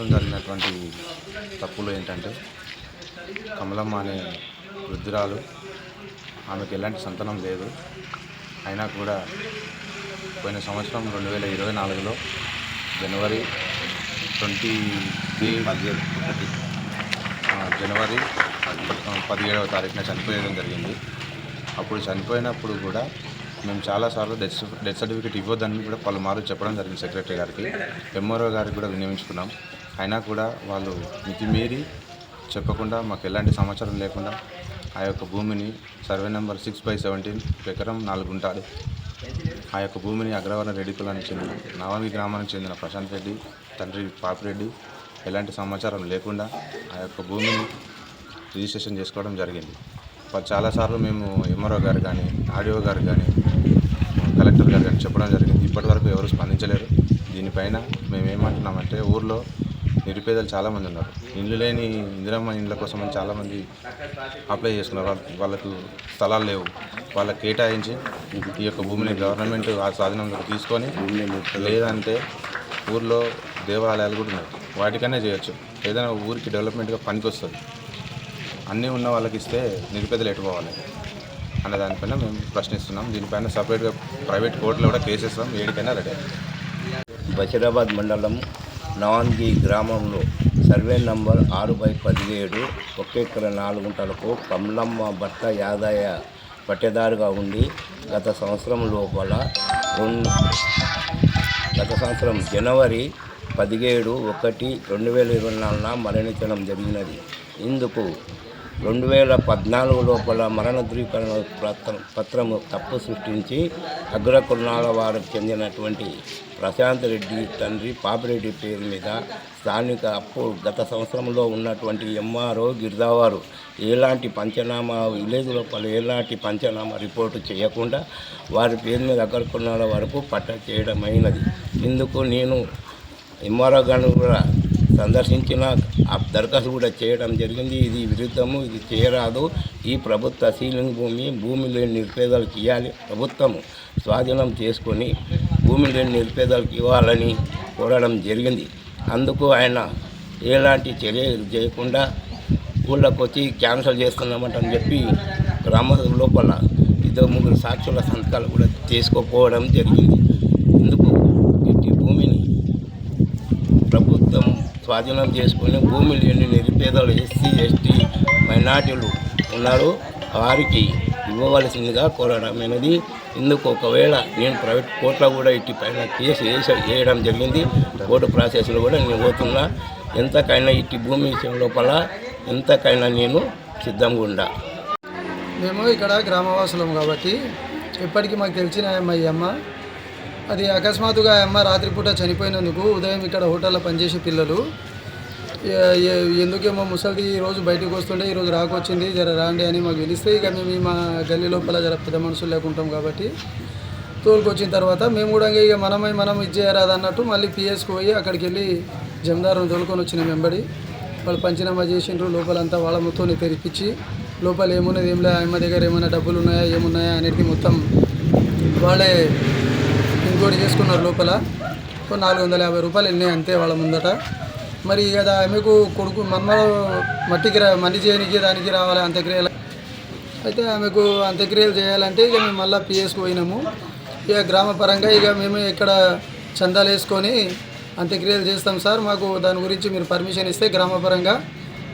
సంవత్సరం జరిగినటువంటి తప్పులు ఏంటంటే కమలమ్మ అనే వృద్ధురాలు, ఆమెకు ఎలాంటి సంతానం లేదు. అయినా కూడా పోయిన సంవత్సరం 2024లో జనవరి 17వ తారీఖున చనిపోయడం జరిగింది. అప్పుడు చనిపోయినప్పుడు కూడా మేము చాలాసార్లు డెత్ సర్టిఫికేట్ ఇవ్వద్దని కూడా పలుమార్లు చెప్పడం జరిగింది. సెక్రటరీ గారికి, ఎంఆర్ఓ గారికి కూడా వినియోగించుకున్నాం. అయినా కూడా వాళ్ళు మితిమీరి చెప్పకుండా, మాకు ఎలాంటి సమాచారం లేకుండా ఆ యొక్క భూమిని సర్వే నెంబర్ 6/17 ఎకరం 4 గుంటలు ఆ యొక్క భూమిని అగ్రవర్ణ రెడ్డి కులానికి చెందిన నవమి గ్రామానికి చెందిన ప్రశాంత్ రెడ్డి తండ్రి పాపిరెడ్డి ఎలాంటి సమాచారం లేకుండా ఆ యొక్క భూమిని రిజిస్ట్రేషన్ చేసుకోవడం జరిగింది. చాలాసార్లు మేము ఎంఆర్ఓ గారు కానీ, ఆర్డీఓ గారు కానీ, కలెక్టర్ గారు కానీ చెప్పడం జరిగింది. ఇప్పటివరకు ఎవరు స్పందించలేరు. దీనిపైన మేము ఏమంటున్నామంటే, ఊర్లో నిరుపేదలు చాలామంది ఉన్నారు. ఇండ్లు లేని ఇందిరమ్మ ఇండ్ల కోసం చాలామంది అప్లై చేసుకున్నారు. వాళ్ళకు స్థలాలు లేవు. వాళ్ళకి కేటాయించి ఈ యొక్క భూమిని గవర్నమెంట్ ఆ స్వాధీనంలోకి తీసుకొని, లేదంటే ఊర్లో దేవాలయాలు కూడా ఉన్నాయి, వాటికన్నా చేయొచ్చు. ఏదైనా ఊరికి డెవలప్మెంట్గా పనికి వస్తుంది. అన్నీ ఉన్న వాళ్ళకి ఇస్తే నిరుపేదలు ఎటుపోవాలి అన్న దానిపైన మేము ప్రశ్నిస్తున్నాం. దీనిపైన సపరేట్గా ప్రైవేట్ కోర్టులో కూడా కేసేస్తాం. ఏడికైనా రెడీ. బషీరాబాద్ మండలం నవాంగి గ్రామంలో సర్వే నంబర్ 6/17 1 ఎకరం 4 గుంటలకు కమలమ్మ భర్త యాదయ్య పట్టేదారుగా ఉండి గత సంవత్సరం జనవరి 17/1/2024 మరణించడం జరిగినది. ఇందుకు 2014 లోపల మరణ ధృవీకరణ పత్రము తప్పు సృష్టించి అగ్రకులాల వారికి చెందినటువంటి ప్రశాంత్ రెడ్డి తండ్రి పాపిరెడ్డి పేరు మీద స్థానిక గత సంవత్సరంలో ఉన్నటువంటి ఎంఆర్ఓ గిరిదావారు ఎలాంటి పంచనామా విలేజ్ లోపల ఎలాంటి పంచనామా రిపోర్టు చేయకుండా వారి పేరు మీద అగ్రకులాల వరకు పట్ట చేయడమైనది. ఇందుకు నేను ఎంఆర్ఓ గారిని కూడా సందర్శించిన దరఖాస్తు కూడా చేయడం జరిగింది. ఇది విరుద్ధము, ఇది చేయరాదు. ఈ ప్రభుత్వ సీలింగ్ భూమి లేని నిరుపేదలకు ఇవ్వాలి. ప్రభుత్వం స్వాధీనం చేసుకొని భూమి లేని నిరుపేదలకు ఇవ్వాలని కోరడం జరిగింది. అందుకు ఆయన ఎలాంటి చర్యలు చేయకుండా ఊళ్ళకి వచ్చి క్యాన్సల్ చేస్తున్నామంటని చెప్పి గ్రామ లోపల 2-3 సాక్షుల సంతకాలు కూడా తీసుకోపోవడం జరిగింది. ఇందుకు ఇట్టి భూమిని ప్రభుత్వం స్వాధీనం చేసుకుని భూమి లేని నిరుపేదలు ఎస్సీ, ఎస్టీ, మైనార్టీలు ఉన్నారు, వారికి ఇవ్వవలసిందిగా కోరడమైనది. ఇందుకు ఒకవేళ నేను ప్రైవేట్ కోర్టులో కూడా ఇటు పైన కేసు వేయడం జరిగింది. కోర్టు ప్రాసెస్లో కూడా నేను పోతున్నా. ఎంతకైనా ఇటు భూమి విషయం లోపల ఎంతకైనా నేను సిద్ధంగా ఉండా. మేము ఇక్కడ గ్రామవాసులం కాబట్టి ఇప్పటికీ మాకు తెలిసిన అమ్మ అది అకస్మాత్తుగా అమ్మ రాత్రిపూట చనిపోయినందుకు ఉదయం ఇక్కడ హోటల్లో పనిచేసే పిల్లలు ఎందుకేమో ముసలిది ఈరోజు బయటకు వస్తుండే ఈరోజు రాకొచ్చింది, జర రాండి అని మాకు పిలిస్తే, ఇక మేము మా గల్లీ లోపల జర పెద్ద మనుషులు లేకుంటాం కాబట్టి తోలుకొచ్చిన తర్వాత మేము కూడా ఇక మనం ఇచ్చేయరాదు అన్నట్టు మళ్ళీ పిఎస్కి పోయి అక్కడికి వెళ్ళి జమదారుని తోలుకొని వచ్చిన వెంబడి వాళ్ళు పంచనామా చేసిండ్రు. లోపలంతా వాళ్ళ మొత్తం తెరిపించి లోపల ఏమున్నది ఏం లేదు, అమ్మ దగ్గర ఏమైనా డబ్బులు ఉన్నాయా ఏమున్నాయా అనేది మొత్తం వాళ్ళే ఇంకోటి చేసుకున్నారు. లోపల 450 రూపాయలు వెళ్ళినాయి అంతే వాళ్ళ ముందట. మరి కదా ఆమెకు కొడుకు మట్టి చేయడానికి దానికి రావాలి అంత్యక్రియలు. అయితే ఆమెకు అంత్యక్రియలు చేయాలంటే ఇక మేము మళ్ళీ పిఎస్కి పోయినాము. ఇక గ్రామ పరంగా ఇక మేము ఇక్కడ చందాలు వేసుకొని అంత్యక్రియలు చేస్తాం సార్, మాకు దాని గురించి మీరు పర్మిషన్ ఇస్తే గ్రామ పరంగా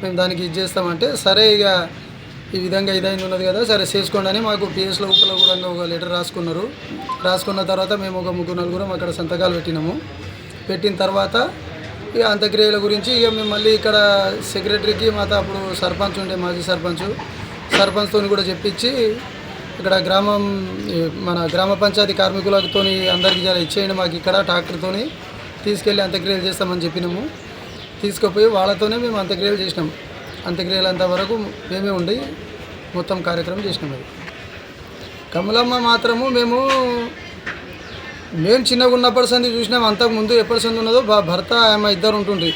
మేము దానికి ఇది చేస్తామంటే, సరే ఇక ఈ విధంగా ఇదైంది ఉన్నది కదా, సరే చేసుకోండి అని మాకు పిఎస్లో కూడా ఒక లెటర్ రాసుకున్నారు. రాసుకున్న తర్వాత మేము ఒక 3-4 అక్కడ సంతకాలు పెట్టిన తర్వాత ఇక అంత్యక్రియల గురించి ఇక మేము మళ్ళీ ఇక్కడ సెక్రటరీకి అప్పుడు సర్పంచ్ ఉండే మాజీ సర్పంచ్తో కూడా చెప్పించి ఇక్కడ మన గ్రామ పంచాయతీ కార్మికులతో అందరికీ జర ఇచ్చేయండి, మాకు ఇక్కడ ట్రాక్టర్తో తీసుకెళ్ళి అంత్యక్రియలు చేస్తామని చెప్పినాము. తీసుకుపోయి వాళ్ళతోనే మేము అంత్యక్రియలు చేసినాము. అంత్యక్రియలు అంతవరకు మేమే ఉండి మొత్తం కార్యక్రమం చేసినాం. అది కమలమ్మ మాత్రము మేము చిన్నగా ఉన్నప్పటి సంది చూసినాం. అంతకుముందు ఎప్పటి సంది ఉన్నదో భర్త ఆమె ఇద్దరు ఉంటుండ్రి.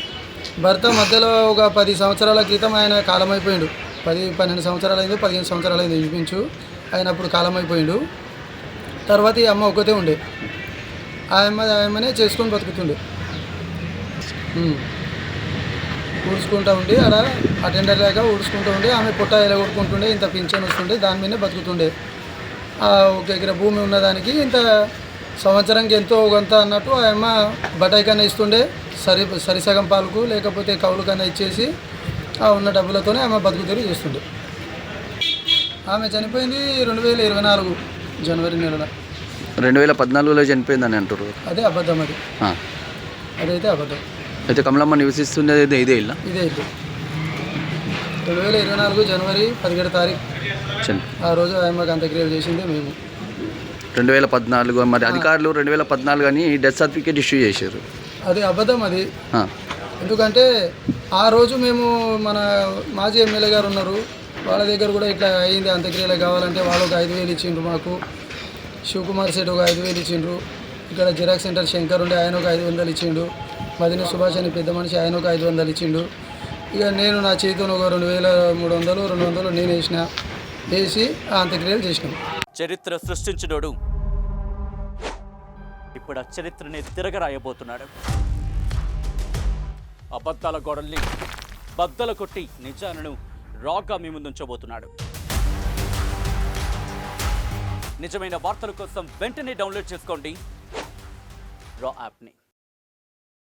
భర్త మధ్యలో ఒక 10 సంవత్సరాల క్రితం ఆయన కాలమైపోయిండు. 10-12 సంవత్సరాలు అయింది, 15 సంవత్సరాలు అయింది చూపించు. ఆయన అప్పుడు కాలమైపోయిండు. తర్వాత ఈ అమ్మ ఒకతే ఉండే, ఆయమ్మనే చేసుకొని బతుకుతుండే. ఊడ్చుకుంటూ ఉండి ఆడ అటెండర్ లేక ఊడ్చుకుంటూ ఉండి ఆమె పుట్ట ఎలగొట్టుకుంటుండే, ఇంత పింఛన్ వస్తుండే, దాని మీదనే బతుకుతుండే. ఒక ఎకరా భూమి ఉన్నదానికి ఇంత సంవత్సరానికి ఎంతో కొంత అన్నట్టు ఆయమ్మ బటాయి కన్నా ఇస్తుండే, సరిసగం పాలకు లేకపోతే కౌలు కన్నా ఇచ్చేసి ఆ ఉన్న డబ్బులతోనే ఆమె బతుకుతెరువు చేస్తుండే. ఆమె చనిపోయింది 2024 జనవరి నెలలో. 2014లో చనిపోయిందని అంటారు. అదే అబద్ధం, అది అదైతే అబద్ధం. అయితే కమలమ్మ నివసిస్తున్నది ఇదే ఇల్లు. ఇదే ఇల్లు 2024 జనవరి 17 తారీఖు ఆ రోజు ఆమెకు అంత్యక్రియలు చేసిందే మేము. 2014 మరి అధికారులు 2014 అని డెత్ సర్టిఫికేట్ ఇష్యూ చేశారు. అది అబద్ధం అది. ఎందుకంటే ఆ రోజు మేము మన మాజీ ఎమ్మెల్యే గారు ఉన్నారు, వాళ్ళ దగ్గర కూడా ఇట్లా అయింది అంత్యక్రియలు కావాలంటే వాళ్ళు ఒక 5,000 ఇచ్చిండ్రు. మాకు శివకుమార్ సెట్ ఒక 5,000 ఇచ్చిండ్రు. ఇక్కడ జిరాక్స్ సెంటర్ శంకర్ ఉండే ఆయన ఒక 500 ఇచ్చిండు. మదిన సుభాష్ అని పెద్ద మనిషి ఆయన ఒక 500 ఇచ్చిండు. ఇక నేను నా చేతితో ఒక 2,300 200 నేను వేసి ఆ అంత్యక్రియలు చేసినాం. చరిత్ర సృష్టించినోడు ఇప్పుడు ఆ చరిత్రని తిరగరాయబోతున్నాడు. అబద్ధాల గోడల్ని బద్దలు కొట్టి నిజాలను రాగా మీ ముందుంచబోతున్నాడు. నిజమైన వార్తల కోసం వెంటనే డౌన్లోడ్ చేసుకోండి రా యాప్ని.